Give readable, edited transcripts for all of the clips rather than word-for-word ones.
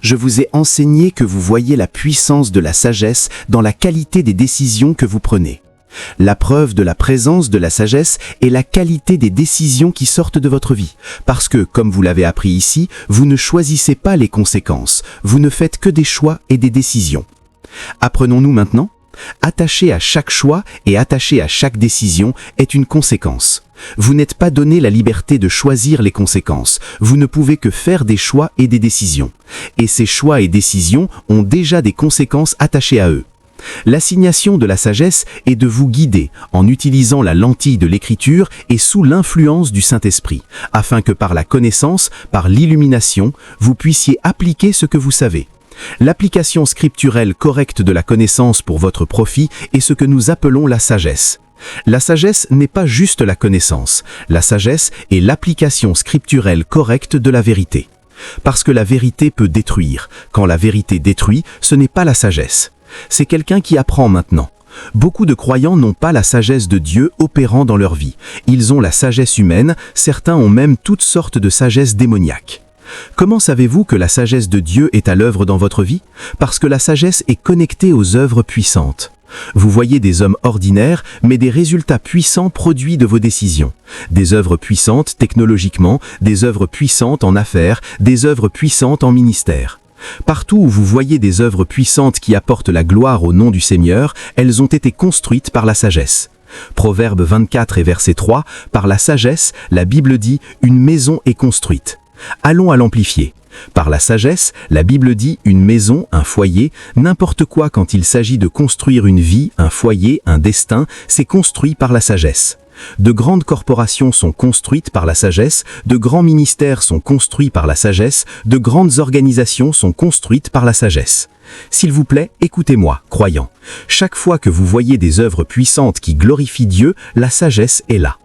je vous ai enseigné que vous voyez la puissance de la sagesse dans la qualité des décisions que vous prenez. La preuve de la présence de la sagesse est la qualité des décisions qui sortent de votre vie. Parce que, comme vous l'avez appris ici, vous ne choisissez pas les conséquences, vous ne faites que des choix et des décisions. Apprenons-nous maintenant ? Attaché à chaque choix et attaché à chaque décision est une conséquence. Vous n'êtes pas donné la liberté de choisir les conséquences, vous ne pouvez que faire des choix et des décisions. Et ces choix et décisions ont déjà des conséquences attachées à eux. L'assignation de la sagesse est de vous guider en utilisant la lentille de l'écriture et sous l'influence du Saint-Esprit, afin que par la connaissance, par l'illumination, vous puissiez appliquer ce que vous savez. L'application scripturelle correcte de la connaissance pour votre profit est ce que nous appelons la sagesse. La sagesse n'est pas juste la connaissance, la sagesse est l'application scripturelle correcte de la vérité. Parce que la vérité peut détruire. Quand la vérité détruit, ce n'est pas la sagesse. C'est quelqu'un qui apprend maintenant. Beaucoup de croyants n'ont pas la sagesse de Dieu opérant dans leur vie. Ils ont la sagesse humaine, certains ont même toutes sortes de sagesse démoniaque. Comment savez-vous que la sagesse de Dieu est à l'œuvre dans votre vie? Parce que la sagesse est connectée aux œuvres puissantes. Vous voyez des hommes ordinaires, mais des résultats puissants produits de vos décisions. Des œuvres puissantes technologiquement, des œuvres puissantes en affaires, des œuvres puissantes en ministère. Partout où vous voyez des œuvres puissantes qui apportent la gloire au nom du Seigneur, elles ont été construites par la sagesse. Proverbe 24 et verset 3, par la sagesse, la Bible dit « une maison est construite ». Allons à l'amplifier. Par la sagesse, la Bible dit une maison, un foyer, n'importe quoi quand il s'agit de construire une vie, un foyer, un destin, c'est construit par la sagesse. De grandes corporations sont construites par la sagesse, de grands ministères sont construits par la sagesse, de grandes organisations sont construites par la sagesse. S'il vous plaît, écoutez-moi, croyants. Chaque fois que vous voyez des œuvres puissantes qui glorifient Dieu, la sagesse est là.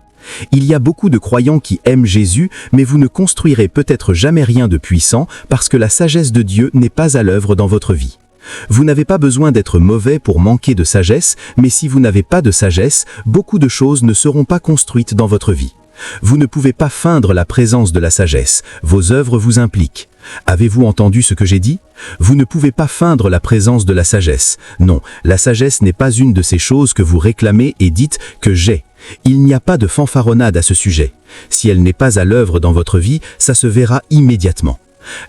Il y a beaucoup de croyants qui aiment Jésus, mais vous ne construirez peut-être jamais rien de puissant parce que la sagesse de Dieu n'est pas à l'œuvre dans votre vie. Vous n'avez pas besoin d'être mauvais pour manquer de sagesse, mais si vous n'avez pas de sagesse, beaucoup de choses ne seront pas construites dans votre vie. Vous ne pouvez pas feindre la présence de la sagesse, vos œuvres vous impliquent. Avez-vous entendu ce que j'ai dit? Vous ne pouvez pas feindre la présence de la sagesse. Non, la sagesse n'est pas une de ces choses que vous réclamez et dites que j'ai. Il n'y a pas de fanfaronnade à ce sujet. Si elle n'est pas à l'œuvre dans votre vie, ça se verra immédiatement.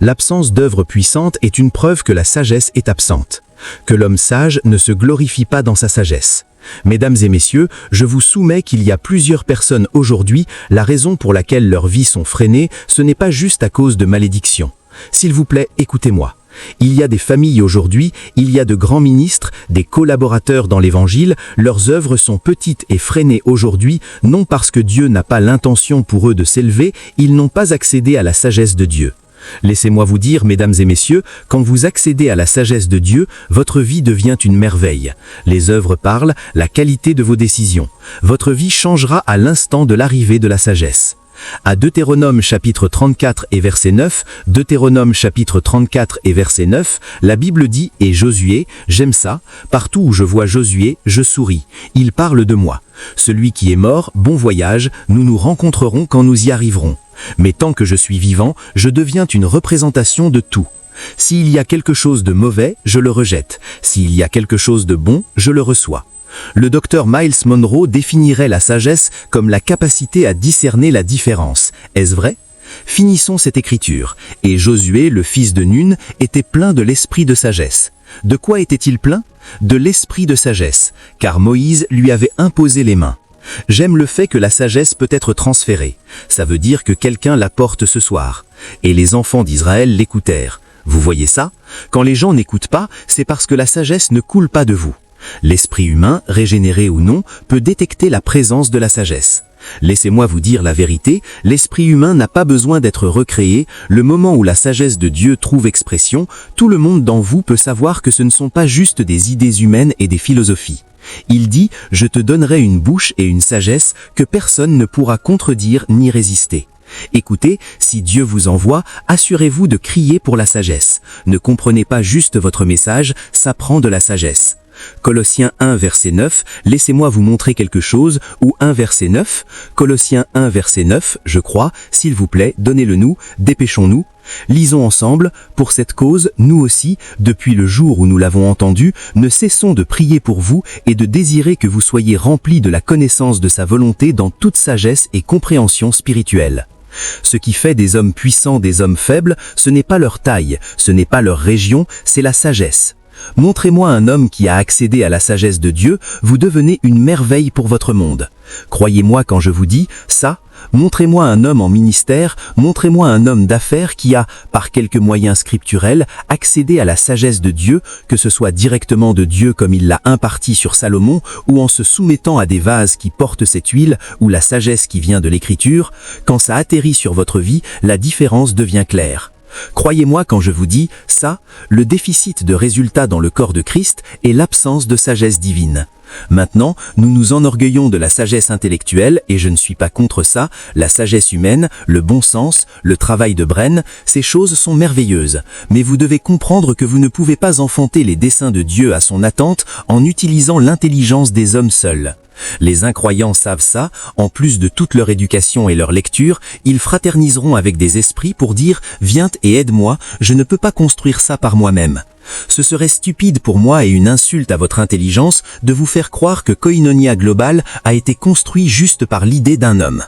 L'absence d'œuvre puissante est une preuve que la sagesse est absente. Que l'homme sage ne se glorifie pas dans sa sagesse. Mesdames et messieurs, je vous soumets qu'il y a plusieurs personnes aujourd'hui, la raison pour laquelle leurs vies sont freinées, ce n'est pas juste à cause de malédictions. S'il vous plaît, écoutez-moi. Il y a des familles aujourd'hui, il y a de grands ministres, des collaborateurs dans l'Évangile, leurs œuvres sont petites et freinées aujourd'hui, non parce que Dieu n'a pas l'intention pour eux de s'élever, ils n'ont pas accédé à la sagesse de Dieu. Laissez-moi vous dire, mesdames et messieurs, quand vous accédez à la sagesse de Dieu, votre vie devient une merveille. Les œuvres parlent, la qualité de vos décisions. Votre vie changera à l'instant de l'arrivée de la sagesse. À Deutéronome chapitre 34 et verset 9, Deutéronome chapitre 34 et verset 9, la Bible dit « Et Josué, j'aime ça, partout où je vois Josué, je souris. Il parle de moi. Celui qui est mort, bon voyage, nous nous rencontrerons quand nous y arriverons. Mais tant que je suis vivant, je deviens une représentation de tout. S'il y a quelque chose de mauvais, je le rejette. S'il y a quelque chose de bon, je le reçois. » Le docteur Miles Monroe définirait la sagesse comme la capacité à discerner la différence. Est-ce vrai? Finissons cette écriture. Et Josué, le fils de Nun, était plein de l'esprit de sagesse. De quoi était-il plein? De l'esprit de sagesse, car Moïse lui avait imposé les mains. J'aime le fait que la sagesse peut être transférée. Ça veut dire que quelqu'un la porte ce soir. Et les enfants d'Israël l'écoutèrent. Vous voyez ça? Quand les gens n'écoutent pas, c'est parce que la sagesse ne coule pas de vous. L'esprit humain, régénéré ou non, peut détecter la présence de la sagesse. Laissez-moi vous dire la vérité, l'esprit humain n'a pas besoin d'être recréé, le moment où la sagesse de Dieu trouve expression, tout le monde dans vous peut savoir que ce ne sont pas juste des idées humaines et des philosophies. Il dit « Je te donnerai une bouche et une sagesse que personne ne pourra contredire ni résister ». Écoutez, si Dieu vous envoie, assurez-vous de crier pour la sagesse. Ne comprenez pas juste votre message, ça prend de la sagesse. Colossiens 1 verset 9, laissez-moi vous montrer quelque chose, ou 1 verset 9, Colossiens 1 verset 9, je crois, s'il vous plaît, donnez-le nous, dépêchons-nous. Lisons ensemble, pour cette cause, nous aussi, depuis le jour où nous l'avons entendu, ne cessons de prier pour vous et de désirer que vous soyez remplis de la connaissance de sa volonté dans toute sagesse et compréhension spirituelle. Ce qui fait des hommes puissants des hommes faibles, ce n'est pas leur taille, ce n'est pas leur région, c'est la sagesse. Montrez-moi un homme qui a accédé à la sagesse de Dieu, vous devenez une merveille pour votre monde. Croyez-moi quand je vous dis ça, montrez-moi un homme en ministère, montrez-moi un homme d'affaires qui a, par quelques moyens scripturels, accédé à la sagesse de Dieu, que ce soit directement de Dieu comme il l'a imparti sur Salomon, ou en se soumettant à des vases qui portent cette huile, ou la sagesse qui vient de l'Écriture. Quand ça atterrit sur votre vie, la différence devient claire. Croyez-moi quand je vous dis ça, le déficit de résultats dans le corps de Christ est l'absence de sagesse divine. Maintenant, nous nous enorgueillons de la sagesse intellectuelle, et je ne suis pas contre ça, la sagesse humaine, le bon sens, le travail de Braine, ces choses sont merveilleuses. Mais vous devez comprendre que vous ne pouvez pas enfanter les desseins de Dieu à son attente en utilisant l'intelligence des hommes seuls. Les incroyants savent ça, en plus de toute leur éducation et leur lecture, ils fraterniseront avec des esprits pour dire « Viens et aide-moi, je ne peux pas construire ça par moi-même ». Ce serait stupide pour moi et une insulte à votre intelligence de vous faire croire que Koinonia Global a été construit juste par l'idée d'un homme.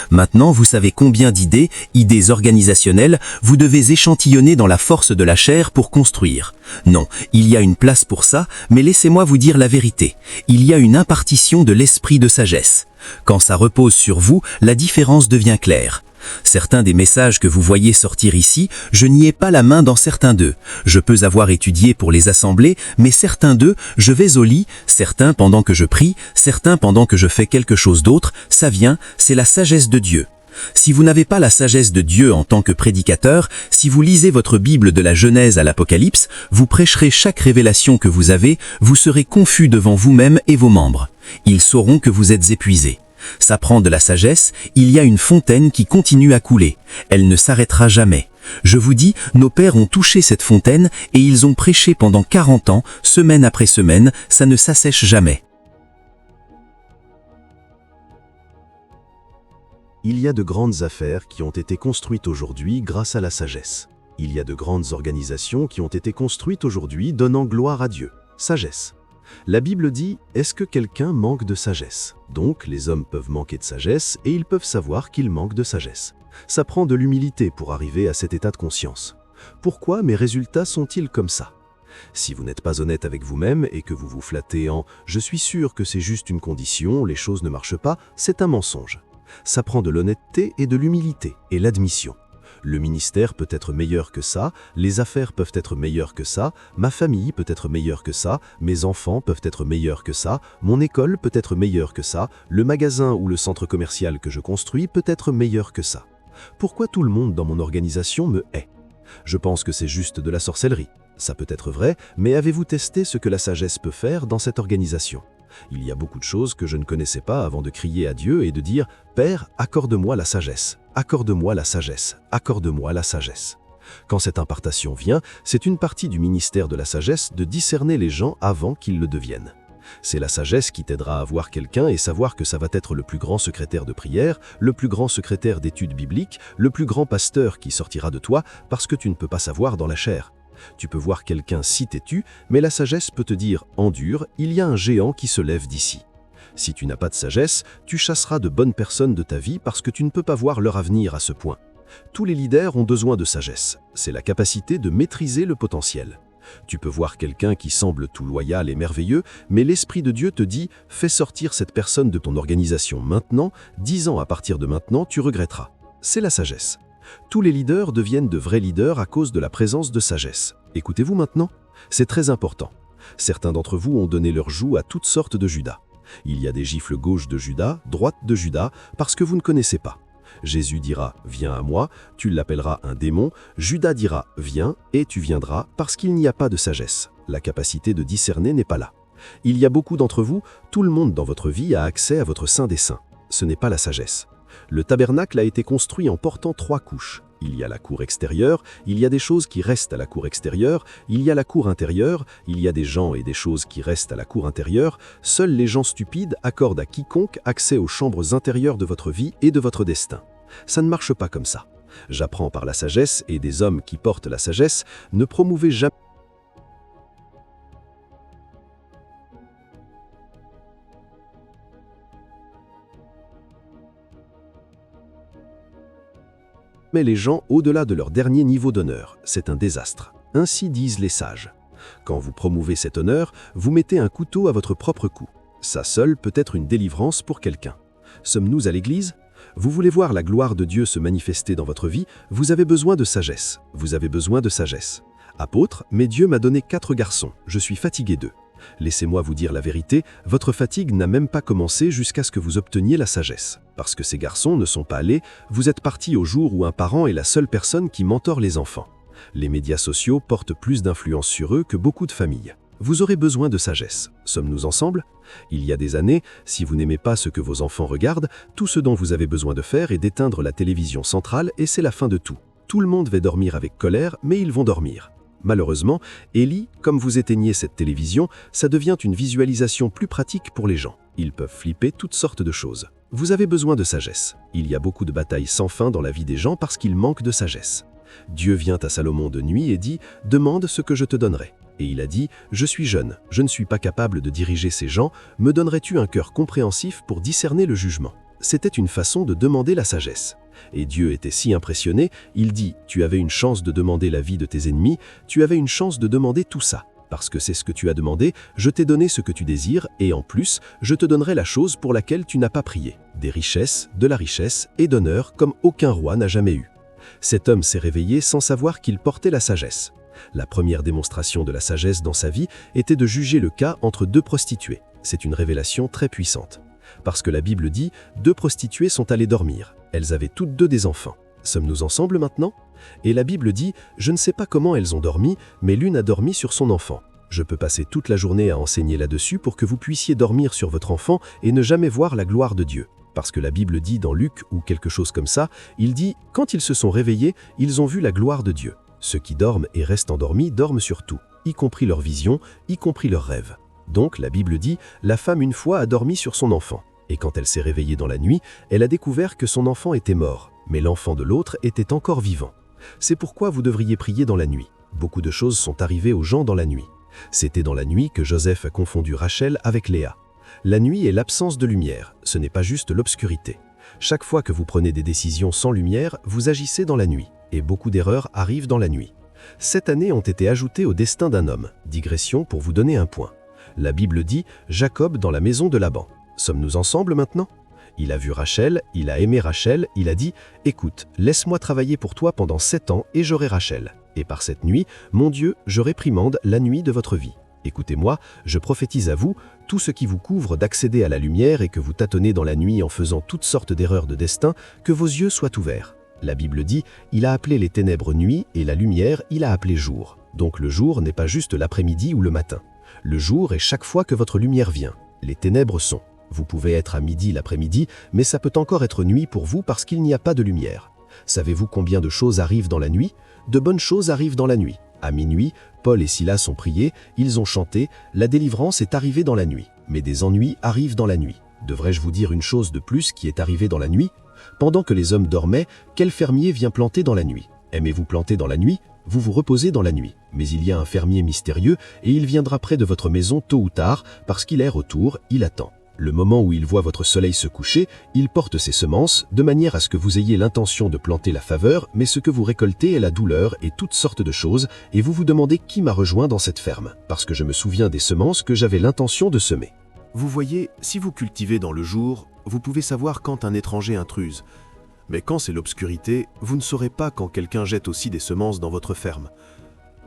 Maintenant, vous savez combien d'idées, idées organisationnelles, vous devez échantillonner dans la force de la chair pour construire. Non, il y a une place pour ça, mais laissez-moi vous dire la vérité. Il y a une impartition de l'esprit de sagesse. Quand ça repose sur vous, la différence devient claire. Certains des messages que vous voyez sortir ici, je n'y ai pas la main dans certains d'eux. Je peux avoir étudié pour les assembler, mais certains d'eux, je vais au lit, certains pendant que je prie, certains pendant que je fais quelque chose d'autre, ça vient, c'est la sagesse de Dieu. Si vous n'avez pas la sagesse de Dieu en tant que prédicateur, si vous lisez votre Bible de la Genèse à l'Apocalypse, vous prêcherez chaque révélation que vous avez, vous serez confus devant vous-même et vos membres. Ils sauront que vous êtes épuisés. Ça prend de la sagesse, il y a une fontaine qui continue à couler. Elle ne s'arrêtera jamais. Je vous dis, nos pères ont touché cette fontaine et ils ont prêché pendant 40 ans, semaine après semaine, ça ne s'assèche jamais. Il y a de grandes affaires qui ont été construites aujourd'hui grâce à la sagesse. Il y a de grandes organisations qui ont été construites aujourd'hui donnant gloire à Dieu. Sagesse. La Bible dit « Est-ce que quelqu'un manque de sagesse ?» Donc, les hommes peuvent manquer de sagesse et ils peuvent savoir qu'ils manquent de sagesse. Ça prend de l'humilité pour arriver à cet état de conscience. Pourquoi mes résultats sont-ils comme ça? Si vous n'êtes pas honnête avec vous-même et que vous vous flattez en « Je suis sûr que c'est juste une condition, les choses ne marchent pas », c'est un mensonge. Ça prend de l'honnêteté et de l'humilité et l'admission. Le ministère peut être meilleur que ça, les affaires peuvent être meilleures que ça, ma famille peut être meilleure que ça, mes enfants peuvent être meilleurs que ça, mon école peut être meilleure que ça, le magasin ou le centre commercial que je construis peut être meilleur que ça. Pourquoi tout le monde dans mon organisation me hait? Je pense que c'est juste de la sorcellerie. Ça peut être vrai, mais avez-vous testé ce que la sagesse peut faire dans cette organisation? Il y a beaucoup de choses que je ne connaissais pas avant de crier à Dieu et de dire « Père, accorde-moi la sagesse, accorde-moi la sagesse, accorde-moi la sagesse ». Quand cette impartation vient, c'est une partie du ministère de la sagesse de discerner les gens avant qu'ils le deviennent. C'est la sagesse qui t'aidera à voir quelqu'un et savoir que ça va être le plus grand secrétaire de prière, le plus grand secrétaire d'études bibliques, le plus grand pasteur qui sortira de toi parce que tu ne peux pas savoir dans la chair. Tu peux voir quelqu'un si têtu, mais la sagesse peut te dire « Endure, il y a un géant qui se lève d'ici ». Si tu n'as pas de sagesse, tu chasseras de bonnes personnes de ta vie parce que tu ne peux pas voir leur avenir à ce point. Tous les leaders ont besoin de sagesse. C'est la capacité de maîtriser le potentiel. Tu peux voir quelqu'un qui semble tout loyal et merveilleux, mais l'Esprit de Dieu te dit « Fais sortir cette personne de ton organisation maintenant, 10 ans à partir de maintenant, tu regretteras ». C'est la sagesse. Tous les leaders deviennent de vrais leaders à cause de la présence de sagesse. Écoutez-vous maintenant? C'est très important. Certains d'entre vous ont donné leur joug à toutes sortes de Judas. Il y a des gifles gauche de Judas, droite de Judas, parce que vous ne connaissez pas. Jésus dira « Viens à moi », tu l'appelleras un démon. Judas dira « Viens » et tu viendras parce qu'il n'y a pas de sagesse. La capacité de discerner n'est pas là. Il y a beaucoup d'entre vous, tout le monde dans votre vie a accès à votre Saint des Saints. Ce n'est pas la sagesse. Le tabernacle a été construit en portant 3 couches. Il y a la cour extérieure, il y a des choses qui restent à la cour extérieure, il y a la cour intérieure, il y a des gens et des choses qui restent à la cour intérieure. Seuls les gens stupides accordent à quiconque accès aux chambres intérieures de votre vie et de votre destin. Ça ne marche pas comme ça. J'apprends par la sagesse et des hommes qui portent la sagesse, ne promouvez jamais les gens au-delà de leur dernier niveau d'honneur. C'est un désastre. Ainsi disent les sages. Quand vous promouvez cet honneur, vous mettez un couteau à votre propre cou. Ça seul peut être une délivrance pour quelqu'un. Sommes-nous à l'Église ? Vous voulez voir la gloire de Dieu se manifester dans votre vie, vous avez besoin de sagesse. Vous avez besoin de sagesse. Apôtre, mais Dieu m'a donné 4 garçons, je suis fatigué d'eux. Laissez-moi vous dire la vérité, votre fatigue n'a même pas commencé jusqu'à ce que vous obteniez la sagesse. Parce que ces garçons ne sont pas allés, vous êtes parti au jour où un parent est la seule personne qui mentore les enfants. Les médias sociaux portent plus d'influence sur eux que beaucoup de familles. Vous aurez besoin de sagesse. Sommes-nous ensemble ? Il y a des années, si vous n'aimez pas ce que vos enfants regardent, tout ce dont vous avez besoin de faire est d'éteindre la télévision centrale et c'est la fin de tout. Tout le monde va dormir avec colère, mais ils vont dormir. Malheureusement, Élie, comme vous éteignez cette télévision, ça devient une visualisation plus pratique pour les gens. Ils peuvent flipper toutes sortes de choses. Vous avez besoin de sagesse. Il y a beaucoup de batailles sans fin dans la vie des gens parce qu'ils manquent de sagesse. Dieu vient à Salomon de nuit et dit « Demande ce que je te donnerai ». Et il a dit « Je suis jeune, je ne suis pas capable de diriger ces gens, me donnerais-tu un cœur compréhensif pour discerner le jugement ?» C'était une façon de demander la sagesse. Et Dieu était si impressionné, il dit « Tu avais une chance de demander la vie de tes ennemis, tu avais une chance de demander tout ça. Parce que c'est ce que tu as demandé, je t'ai donné ce que tu désires, et en plus, je te donnerai la chose pour laquelle tu n'as pas prié. Des richesses, de la richesse et d'honneur comme aucun roi n'a jamais eu. » Cet homme s'est réveillé sans savoir qu'il portait la sagesse. La première démonstration de la sagesse dans sa vie était de juger le cas entre 2 prostituées. C'est une révélation très puissante. Parce que la Bible dit « 2 prostituées sont allées dormir. Elles avaient toutes 2 des enfants. Sommes-nous ensemble maintenant ?» Et la Bible dit « Je ne sais pas comment elles ont dormi, mais l'une a dormi sur son enfant. » Je peux passer toute la journée à enseigner là-dessus pour que vous puissiez dormir sur votre enfant et ne jamais voir la gloire de Dieu. Parce que la Bible dit dans Luc ou quelque chose comme ça, il dit « Quand ils se sont réveillés, ils ont vu la gloire de Dieu. Ceux qui dorment et restent endormis dorment sur tout, y compris leurs visions, y compris leurs rêves. » Donc la Bible dit « La femme une fois a dormi sur son enfant. Et quand elle s'est réveillée dans la nuit, elle a découvert que son enfant était mort, mais l'enfant de l'autre était encore vivant. » C'est pourquoi vous devriez prier dans la nuit. Beaucoup de choses sont arrivées aux gens dans la nuit. C'était dans la nuit que Joseph a confondu Rachel avec Léa. La nuit est l'absence de lumière, ce n'est pas juste l'obscurité. Chaque fois que vous prenez des décisions sans lumière, vous agissez dans la nuit, et beaucoup d'erreurs arrivent dans la nuit. 7 années ont été ajoutées au destin d'un homme. Digression pour vous donner un point. La Bible dit « Jacob dans la maison de Laban ». Sommes-nous ensemble maintenant ? Il a vu Rachel, il a aimé Rachel, il a dit « Écoute, laisse-moi travailler pour toi pendant 7 ans et j'aurai Rachel. Et par cette nuit, mon Dieu, je réprimande la nuit de votre vie. Écoutez-moi, je prophétise à vous, tout ce qui vous couvre d'accéder à la lumière et que vous tâtonnez dans la nuit en faisant toutes sortes d'erreurs de destin, que vos yeux soient ouverts. La Bible dit « Il a appelé les ténèbres nuit et la lumière, il a appelé jour. » Donc le jour n'est pas juste l'après-midi ou le matin. Le jour est chaque fois que votre lumière vient. Les ténèbres sont. Vous pouvez être à midi l'après-midi, mais ça peut encore être nuit pour vous parce qu'il n'y a pas de lumière. Savez-vous combien de choses arrivent dans la nuit ? De bonnes choses arrivent dans la nuit. À minuit, Paul et Silas ont prié, ils ont chanté, la délivrance est arrivée dans la nuit. Mais des ennuis arrivent dans la nuit. Devrais-je vous dire une chose de plus qui est arrivée dans la nuit ? Pendant que les hommes dormaient, quel fermier vient planter dans la nuit ? Aimez-vous planter dans la nuit ? Vous vous reposez dans la nuit. Mais il y a un fermier mystérieux et il viendra près de votre maison tôt ou tard parce qu'il est retour, il attend. Le moment où il voit votre soleil se coucher, il porte ses semences, de manière à ce que vous ayez l'intention de planter la faveur, mais ce que vous récoltez est la douleur et toutes sortes de choses, et vous vous demandez qui m'a rejoint dans cette ferme, parce que je me souviens des semences que j'avais l'intention de semer. Vous voyez, si vous cultivez dans le jour, vous pouvez savoir quand un étranger intruse. Mais quand c'est l'obscurité, vous ne saurez pas quand quelqu'un jette aussi des semences dans votre ferme.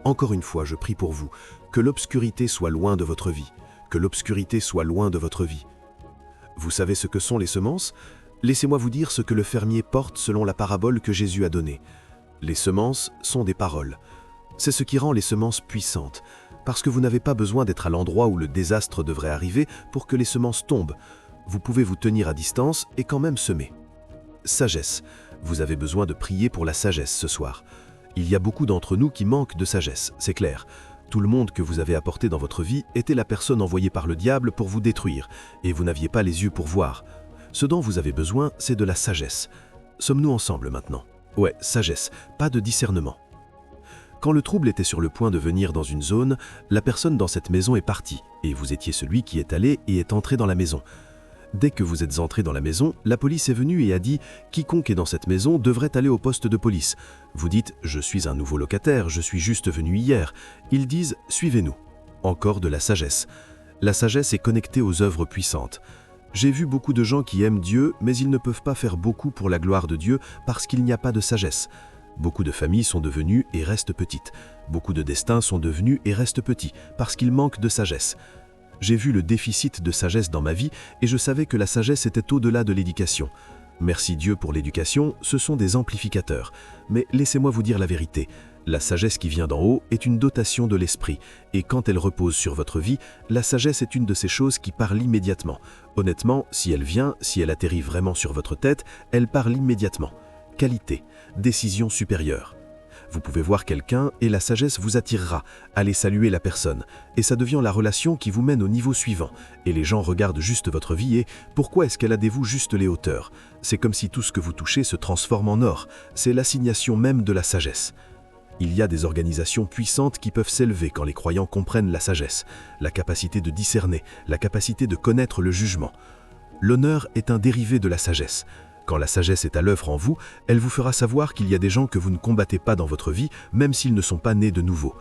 Encore une fois, je prie pour vous, que l'obscurité soit loin de votre vie, que l'obscurité soit loin de votre vie. Vous savez ce que sont les semences ? Laissez-moi vous dire ce que le fermier porte selon la parabole que Jésus a donnée. Les semences sont des paroles. C'est ce qui rend les semences puissantes, parce que vous n'avez pas besoin d'être à l'endroit où le désastre devrait arriver pour que les semences tombent. Vous pouvez vous tenir à distance et quand même semer. Sagesse. Vous avez besoin de prier pour la sagesse ce soir. Il y a beaucoup d'entre nous qui manquent de sagesse, c'est clair. Tout le monde que vous avez apporté dans votre vie était la personne envoyée par le diable pour vous détruire, et vous n'aviez pas les yeux pour voir. Ce dont vous avez besoin, c'est de la sagesse. Sommes-nous ensemble maintenant ? Ouais, sagesse, pas de discernement. Quand le trouble était sur le point de venir dans une zone, la personne dans cette maison est partie, et vous étiez celui qui est allé et est entré dans la maison. Dès que vous êtes entré dans la maison, la police est venue et a dit « Quiconque est dans cette maison devrait aller au poste de police ». Vous dites « Je suis un nouveau locataire, je suis juste venu hier ». Ils disent « Suivez-nous ». Encore de la sagesse. La sagesse est connectée aux œuvres puissantes. J'ai vu beaucoup de gens qui aiment Dieu, mais ils ne peuvent pas faire beaucoup pour la gloire de Dieu parce qu'il n'y a pas de sagesse. Beaucoup de familles sont devenues et restent petites. Beaucoup de destins sont devenus et restent petits parce qu'ils manquent de sagesse. J'ai vu le déficit de sagesse dans ma vie et je savais que la sagesse était au-delà de l'éducation. Merci Dieu pour l'éducation, ce sont des amplificateurs. Mais laissez-moi vous dire la vérité. La sagesse qui vient d'en haut est une dotation de l'esprit, et quand elle repose sur votre vie, la sagesse est une de ces choses qui parle immédiatement. Honnêtement, si elle vient, si elle atterrit vraiment sur votre tête, elle parle immédiatement. Qualité, décision supérieure. Vous pouvez voir quelqu'un et la sagesse vous attirera, allez saluer la personne, et ça devient la relation qui vous mène au niveau suivant, et les gens regardent juste votre vie et pourquoi est-ce qu'elle a des vous juste les hauteurs? C'est comme si tout ce que vous touchez se transforme en or, c'est l'assignation même de la sagesse. Il y a des organisations puissantes qui peuvent s'élever quand les croyants comprennent la sagesse, la capacité de discerner, la capacité de connaître le jugement. L'honneur est un dérivé de la sagesse. Quand la sagesse est à l'œuvre en vous, elle vous fera savoir qu'il y a des gens que vous ne combattez pas dans votre vie, même s'ils ne sont pas nés de nouveau.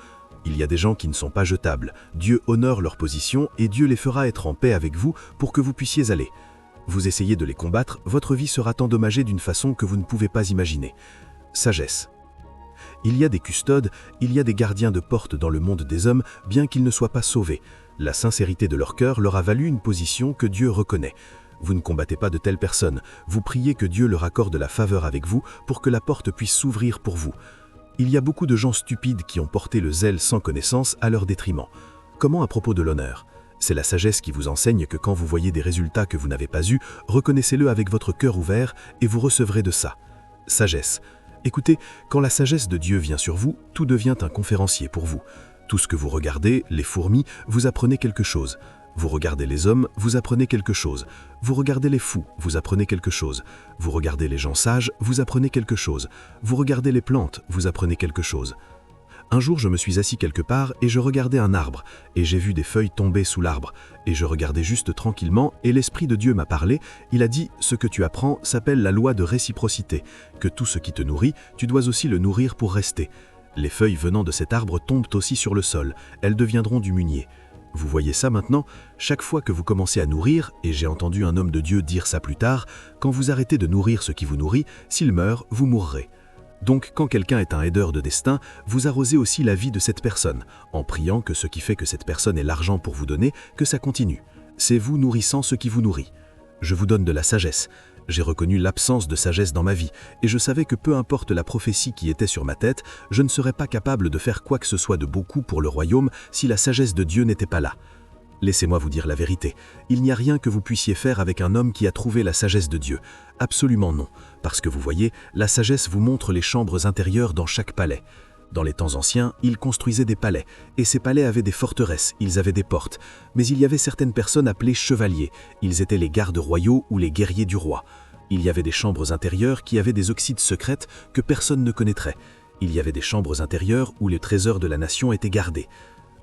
Il y a des gens qui ne sont pas jetables. Dieu honore leur position et Dieu les fera être en paix avec vous pour que vous puissiez aller. Vous essayez de les combattre, votre vie sera endommagée d'une façon que vous ne pouvez pas imaginer. Sagesse. Il y a des custodes, il y a des gardiens de porte dans le monde des hommes, bien qu'ils ne soient pas sauvés. La sincérité de leur cœur leur a valu une position que Dieu reconnaît. Vous ne combattez pas de telles personnes, vous priez que Dieu leur accorde la faveur avec vous pour que la porte puisse s'ouvrir pour vous. Il y a beaucoup de gens stupides qui ont porté le zèle sans connaissance à leur détriment. Comment à propos de l'honneur? C'est la sagesse qui vous enseigne que quand vous voyez des résultats que vous n'avez pas eus, reconnaissez-le avec votre cœur ouvert et vous recevrez de ça. Sagesse. Écoutez, quand la sagesse de Dieu vient sur vous, tout devient un conférencier pour vous. Tout ce que vous regardez, les fourmis, vous apprenez quelque chose. Vous regardez les hommes, vous apprenez quelque chose. Vous regardez les fous, vous apprenez quelque chose. Vous regardez les gens sages, vous apprenez quelque chose. Vous regardez les plantes, vous apprenez quelque chose. Un jour, je me suis assis quelque part et je regardais un arbre, et j'ai vu des feuilles tomber sous l'arbre. Et je regardais juste tranquillement, et l'Esprit de Dieu m'a parlé. Il a dit « Ce que tu apprends s'appelle la loi de réciprocité, que tout ce qui te nourrit, tu dois aussi le nourrir pour rester. » Les feuilles venant de cet arbre tombent aussi sur le sol, elles deviendront du munier. Vous voyez ça maintenant? Chaque fois que vous commencez à nourrir, et j'ai entendu un homme de Dieu dire ça plus tard, quand vous arrêtez de nourrir ce qui vous nourrit, s'il meurt, vous mourrez. Donc quand quelqu'un est un aideur de destin, vous arrosez aussi la vie de cette personne, en priant que ce qui fait que cette personne ait l'argent pour vous donner, que ça continue. C'est vous nourrissant ce qui vous nourrit. Je vous donne de la sagesse. J'ai reconnu l'absence de sagesse dans ma vie, et je savais que peu importe la prophétie qui était sur ma tête, je ne serais pas capable de faire quoi que ce soit de beaucoup pour le royaume si la sagesse de Dieu n'était pas là. Laissez-moi vous dire la vérité, il n'y a rien que vous puissiez faire avec un homme qui a trouvé la sagesse de Dieu. Absolument non, parce que vous voyez, la sagesse vous montre les chambres intérieures dans chaque palais. Dans les temps anciens, ils construisaient des palais, et ces palais avaient des forteresses, ils avaient des portes. Mais il y avait certaines personnes appelées chevaliers, ils étaient les gardes royaux ou les guerriers du roi. Il y avait des chambres intérieures qui avaient des oxydes secrètes que personne ne connaîtrait. Il y avait des chambres intérieures où les trésors de la nation étaient gardés.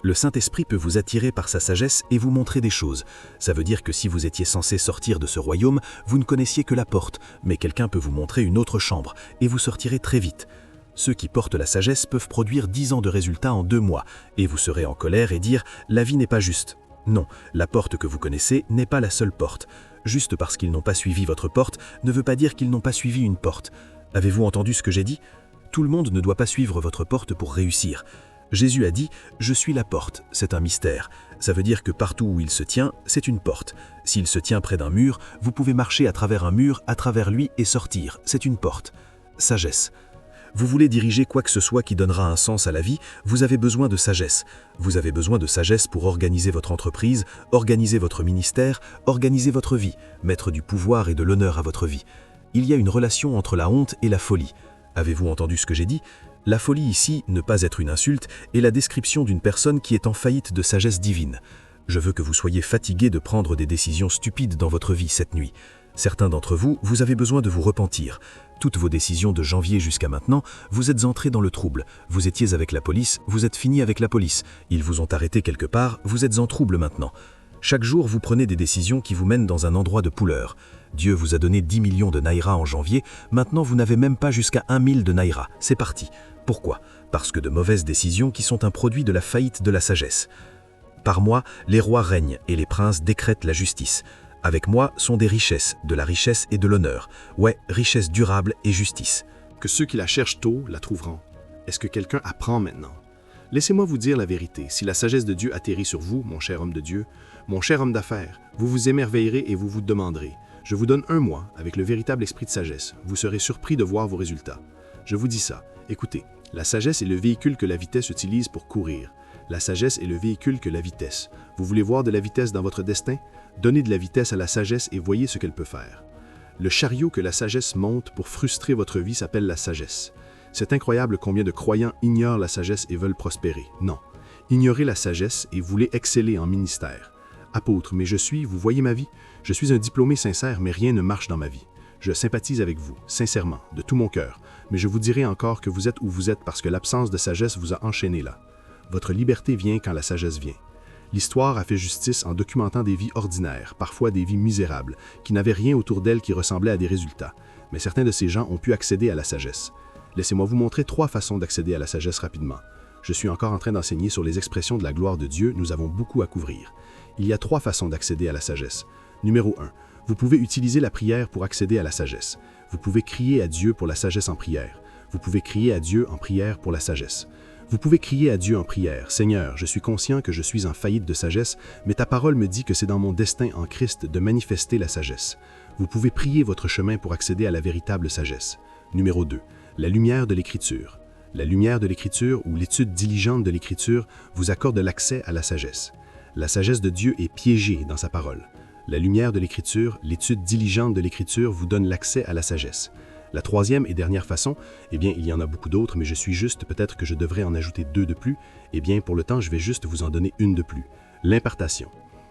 Le Saint-Esprit peut vous attirer par sa sagesse et vous montrer des choses. Ça veut dire que si vous étiez censé sortir de ce royaume, vous ne connaissiez que la porte, mais quelqu'un peut vous montrer une autre chambre, et vous sortirez très vite. Ceux qui portent la sagesse peuvent produire 10 ans de résultats en 2 mois, et vous serez en colère et dire « la vie n'est pas juste ». Non, la porte que vous connaissez n'est pas la seule porte. Juste parce qu'ils n'ont pas suivi votre porte ne veut pas dire qu'ils n'ont pas suivi une porte. Avez-vous entendu ce que j'ai dit? Tout le monde ne doit pas suivre votre porte pour réussir. Jésus a dit « Je suis la porte », c'est un mystère. Ça veut dire que partout où il se tient, c'est une porte. S'il se tient près d'un mur, vous pouvez marcher à travers un mur, à travers lui et sortir. C'est une porte. Sagesse. Vous voulez diriger quoi que ce soit qui donnera un sens à la vie, vous avez besoin de sagesse. Vous avez besoin de sagesse pour organiser votre entreprise, organiser votre ministère, organiser votre vie, mettre du pouvoir et de l'honneur à votre vie. Il y a une relation entre la honte et la folie. Avez-vous entendu ce que j'ai dit? La folie ici, ne pas être une insulte, est la description d'une personne qui est en faillite de sagesse divine. Je veux que vous soyez fatigué de prendre des décisions stupides dans votre vie cette nuit. Certains d'entre vous, vous avez besoin de vous repentir. Toutes vos décisions de janvier jusqu'à maintenant, vous êtes entrés dans le trouble. Vous étiez avec la police, vous êtes finis avec la police. Ils vous ont arrêté quelque part, vous êtes en trouble maintenant. Chaque jour, vous prenez des décisions qui vous mènent dans un endroit de pouleur. Dieu vous a donné 10 millions de naira en janvier, maintenant vous n'avez même pas jusqu'à 1 000 de naira. C'est parti. Pourquoi? Parce que de mauvaises décisions qui sont un produit de la faillite de la sagesse. Par moi, les rois règnent et les princes décrètent la justice. Avec moi sont des richesses, de la richesse et de l'honneur. Ouais, richesse durable et justice. Que ceux qui la cherchent tôt la trouveront. Est-ce que quelqu'un apprend maintenant? Laissez-moi vous dire la vérité. Si la sagesse de Dieu atterrit sur vous, mon cher homme de Dieu, mon cher homme d'affaires, vous vous émerveillerez et vous vous demanderez. Je vous donne 1 mois avec le véritable esprit de sagesse. Vous serez surpris de voir vos résultats. Je vous dis ça. Écoutez, la sagesse est le véhicule que la vitesse utilise pour courir. La sagesse est le véhicule que la vitesse. Vous voulez voir de la vitesse dans votre destin? Donnez de la vitesse à la sagesse et voyez ce qu'elle peut faire. Le chariot que la sagesse monte pour frustrer votre vie s'appelle la sagesse. C'est incroyable combien de croyants ignorent la sagesse et veulent prospérer. Non. Ignorez la sagesse et voulez exceller en ministère. Apôtre, mais vous voyez ma vie? Je suis un diplômé sincère, mais rien ne marche dans ma vie. Je sympathise avec vous, sincèrement, de tout mon cœur, mais je vous dirai encore que vous êtes où vous êtes parce que l'absence de sagesse vous a enchaîné là. Votre liberté vient quand la sagesse vient. L'histoire a fait justice en documentant des vies ordinaires, parfois des vies misérables, qui n'avaient rien autour d'elles qui ressemblait à des résultats. Mais certains de ces gens ont pu accéder à la sagesse. Laissez-moi vous montrer 3 façons d'accéder à la sagesse rapidement. Je suis encore en train d'enseigner sur les expressions de la gloire de Dieu, nous avons beaucoup à couvrir. Il y a 3 façons d'accéder à la sagesse. Numéro 1. Vous pouvez utiliser la prière pour accéder à la sagesse. Vous pouvez crier à Dieu pour la sagesse en prière. Vous pouvez crier à Dieu en prière pour la sagesse. Vous pouvez crier à Dieu en prière. « Seigneur, je suis conscient que je suis en faillite de sagesse, mais ta parole me dit que c'est dans mon destin en Christ de manifester la sagesse. » Vous pouvez prier votre chemin pour accéder à la véritable sagesse. Numéro 2. La lumière de l'Écriture. La lumière de l'Écriture ou l'étude diligente de l'Écriture vous accorde l'accès à la sagesse. La sagesse de Dieu est piégée dans sa parole. La lumière de l'Écriture, l'étude diligente de l'Écriture vous donne l'accès à la sagesse. La 3e et dernière façon, eh bien, il y en a beaucoup d'autres, mais je suis juste, peut-être que je devrais en ajouter 2 de plus, eh bien, pour le temps, je vais juste vous en donner une de plus. L'impartation.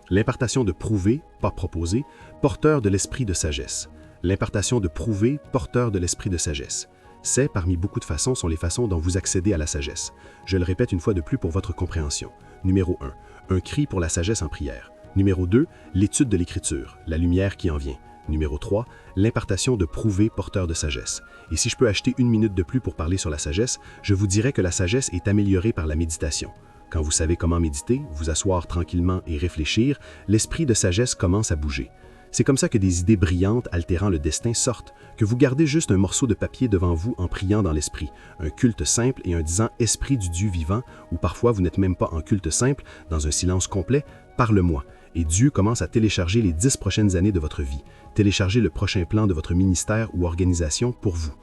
L'impartation de prouver, pas proposer, porteur de l'esprit de sagesse. L'impartation de prouver, porteur de l'esprit de sagesse. Ces, parmi beaucoup de façons, sont les façons dont vous accédez à la sagesse. Je le répète une fois de plus pour votre compréhension. Numéro 1. Un cri pour la sagesse en prière. Numéro 2. L'étude de l'Écriture, la lumière qui en vient. Numéro 3, l'impartation de prouver porteur de sagesse. Et si je peux acheter 1 minute de plus pour parler sur la sagesse, je vous dirais que la sagesse est améliorée par la méditation. Quand vous savez comment méditer, vous asseoir tranquillement et réfléchir, l'esprit de sagesse commence à bouger. C'est comme ça que des idées brillantes altérant le destin sortent, que vous gardez juste un morceau de papier devant vous en priant dans l'esprit, un culte simple et en disant « Esprit du Dieu vivant » ou parfois vous n'êtes même pas en culte simple, dans un silence complet, « Parle-moi ». Et Dieu commence à télécharger les 10 prochaines années de votre vie, télécharger le prochain plan de votre ministère ou organisation pour vous.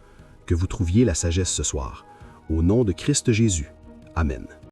Que vous trouviez la sagesse ce soir. Au nom de Christ Jésus. Amen.